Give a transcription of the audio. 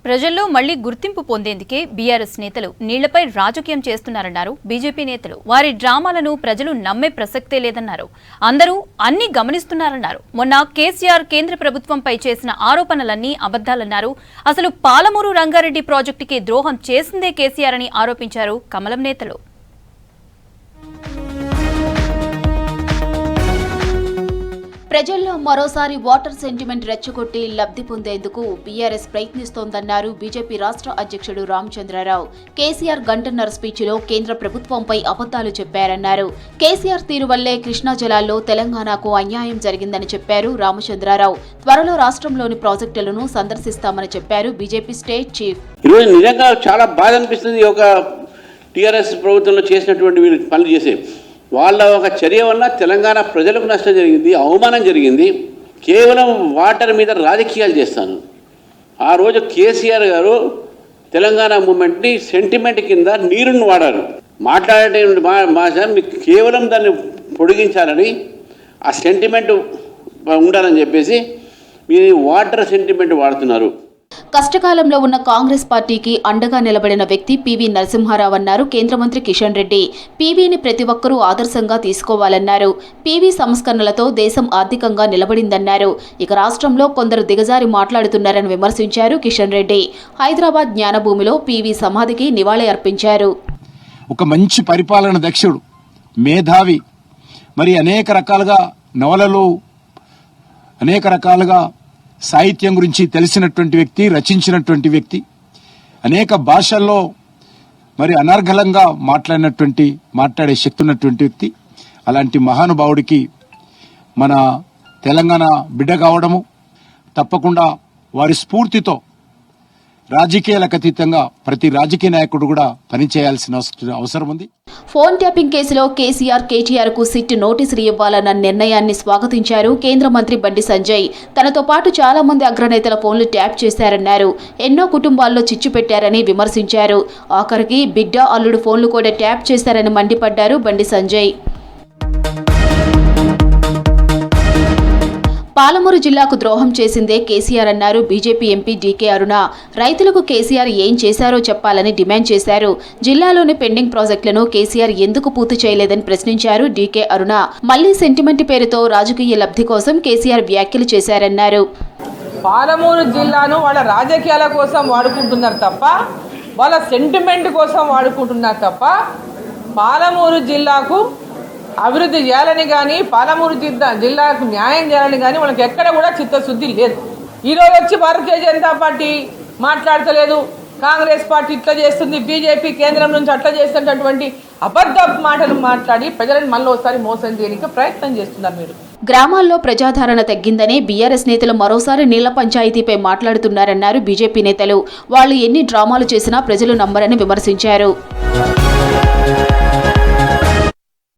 ప్రజల్లో మళ్లీ గుర్తింపు పొందేందుకే బీఆర్ఎస్ నేతలు నీళ్లపై రాజకీయం చేస్తున్నారన్నారు బీజేపీ నేతలు. వారి డ్రామాలను ప్రజలు నమ్మే ప్రసక్తే లేదన్నారు. అందరూ అన్ని గమనిస్తున్నారన్నారు. మొన్న కేసీఆర్ కేంద్ర ప్రభుత్వంపై చేసిన ఆరోపణలన్నీ అబద్దాలన్నారు. అసలు పాలమూరు రంగారెడ్డి ప్రాజెక్టుకి ద్రోహం చేసిందే కేసీఆర్ అని ఆరోపించారు కమలం నేతలు. ప్రజల్లో మరోసారి వాటర్ సెంటిమెంట్ రెచ్చగొట్టి లబ్ధి పొందేందుకు బీఆర్ఎస్ ప్రయత్నిస్తోందన్నారు బీజేపీ రాష్ట్ర అధ్యక్షుడు రామచంద్రరావు. కేసీఆర్ గంటన్నర స్పీచ్లో కేంద్ర ప్రభుత్వంపై అబద్దాలు చెప్పారన్నారు. కేసీఆర్ తీరు వల్లే కృష్ణా జలాల్లో తెలంగాణకు అన్యాయం జరిగిందని చెప్పారు రామచంద్రరావు. త్వరలో రాష్ట్రంలోని ప్రాజెక్టులను సందర్శిస్తామని చెప్పారు బీజేపీ స్టేట్ చీఫ్. ఈరోజు నిజంగా చాలా బాధ అనిపిస్తుంది. ఒక టీఆర్ఎస్ ప్రభుత్వంలో చేసినటువంటి వీళ్ళు పనులు చేసే వాళ్ళ ఒక చర్య వల్ల తెలంగాణ ప్రజలకు నష్టం జరిగింది, అవమానం జరిగింది. కేవలం వాటర్ మీద రాజకీయాలు చేస్తాను. ఆ రోజు కేసీఆర్ గారు తెలంగాణ మూమెంట్ని సెంటిమెంట్ కింద నీరును వాడారు. మాట్లాడే భాష మీకు కేవలం దాన్ని పొడిగించాలని, ఆ సెంటిమెంట్ ఉండాలని చెప్పేసి మీరు వాటర్ సెంటిమెంట్ వాడుతున్నారు. కష్టకాలంలో ఉన్న కాంగ్రెస్ పార్టీకి అండగా నిలబడిన వ్యక్తి పివి నరసింహారావు అన్నారు కేంద్ర మంత్రి కిషన్ రెడ్డి. పివిని ప్రతి ఒక్కరూ ఆదర్శంగా తీసుకోవాలన్నారు. పివి సంస్కరణలతో దేశం ఆర్థికంగా నిలబడిందన్నారు. ఇక రాష్ట్రంలో కొందరు దిగజారి మాట్లాడుతున్నారని విమర్శించారు కిషన్ రెడ్డి. హైదరాబాద్ జ్ఞానభూమిలో పివి సమాధికి నివాళి అర్పించారు. ఒక మంచి పరిపాలన దక్షుడు, మేధావి, మరి అనేక రకాలుగా నవలలు, అనేక రకాలుగా సాహిత్యం గురించి తెలిసినటువంటి వ్యక్తి, రచించినటువంటి వ్యక్తి, అనేక భాషల్లో మరి అనర్గళంగా మాట్లాడే శక్తి ఉన్నటువంటి వ్యక్తి. అలాంటి మహానుభావుడికి మన తెలంగాణ బిడ్డ కావడము, తప్పకుండా వారి స్ఫూర్తితో రాజకీయాలకు అతీతంగా ప్రతి రాజకీయ నాయకుడు కూడా పనిచేయాల్సిన అవసరం ఉంది. ఫోన్ ట్యాపింగ్ కేసులో కేసీఆర్, కేటీఆర్ కు సిట్ నోటీసులు ఇవ్వాలన్న నిర్ణయాన్ని స్వాగతించారు కేంద్ర మంత్రి బండి సంజయ్. తనతో పాటు చాలా మంది అగ్రనేతల ఫోన్లు ట్యాప్ చేశారన్నారు. ఎన్నో కుటుంబాల్లో చిచ్చు పెట్టారని విమర్శించారు. ఆఖరికి బిడ్డ, అల్లుడు ఫోన్లు కూడా ట్యాప్ చేశారని మండిపడ్డారు బండి సంజయ్. పాలమూరు జిల్లాకు ద్రోహం చేసిందే కేసీఆర్ అన్నారు బీజేపీ ఎంపీ డీకే అరుణ. రైతులకు కేసీఆర్ ఏం చేశారో చెప్పాలని డిమాండ్ చేశారు. జిల్లాలోని పెండింగ్ ప్రాజెక్టులను కేసీఆర్ ఎందుకు పూర్తి చేయలేదని ప్రశ్నించారు డీకే అరుణ. మళ్లీ సెంటిమెంట్ పేరుతో రాజకీయ లబ్ధి కోసం కేసీఆర్ వ్యాఖ్యలు చేశారన్నారు. పాలమూరు జిల్లాను వాళ్ళ రాజకీయాల కోసం వాడుకుంటున్నారు తప్ప, వాళ్ళ సెంటిమెంట్ కోసం వాడుకుంటున్నారు తప్ప, పాలమూరు జిల్లాకు అభివృద్ధి చేయాలని కానీ, పాలమూరు జిల్లాకు న్యాయం చేయాలని కానీ వాళ్ళకి ఎక్కడ కూడా చిత్తశుద్ధి లేదు. ఈరోజు వచ్చి భారతీయ జనతా పార్టీ మాట్లాడతలేదు, కాంగ్రెస్ పార్టీ ఇట్లా చేస్తుంది, బీజేపీ కేంద్రం నుంచి అట్లా చేస్తున్నటువంటి అబద్ధ మాటలు మాట్లాడి ప్రజలను మళ్ళీ ఒకసారి మోసం చేయడానికి ప్రయత్నం చేస్తున్నారు. మీరు గ్రామాల్లో ప్రజాదరణ తగ్గిందని బీఆర్ఎస్ నేతలు మరోసారి నీళ్ల పంచాయతీపై మాట్లాడుతున్నారన్నారు బీజేపీ నేతలు. వాళ్ళు ఎన్ని డ్రామాలు చేసినా ప్రజలు నమ్మరని విమర్శించారు.